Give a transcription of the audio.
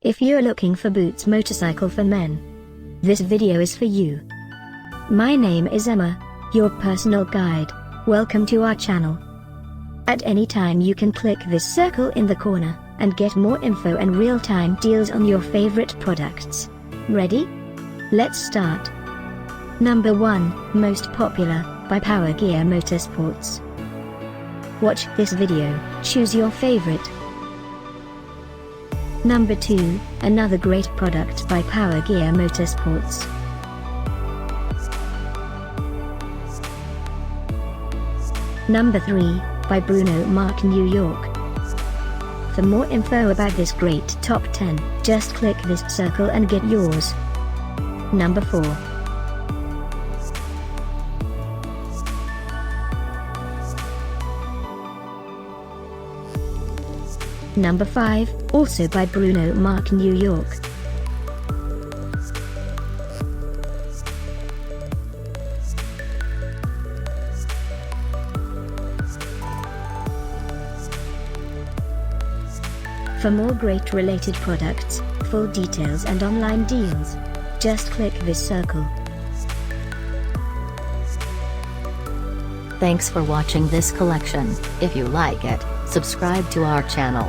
If you're looking for boots motorcycle for men, this video is for you. My name is Emma, your personal guide. Welcome to our channel. At any time you can click this circle in the corner, and get more info and real-time deals on your favorite products. Ready? Let's start. Number 1, Most Popular, by Power Gear Motorsports. Watch this video, choose your favorite. Number 2, another great product by Power Gear Motorsports. Number 3, by Bruno Marc New York. For more info about this great top 10, just click this circle and get yours. Number 4. Number 5, also by Bruno Marc New York. For more great related products, full details and online deals, just click this circle. Thanks for watching this collection. If you like it, subscribe to our channel.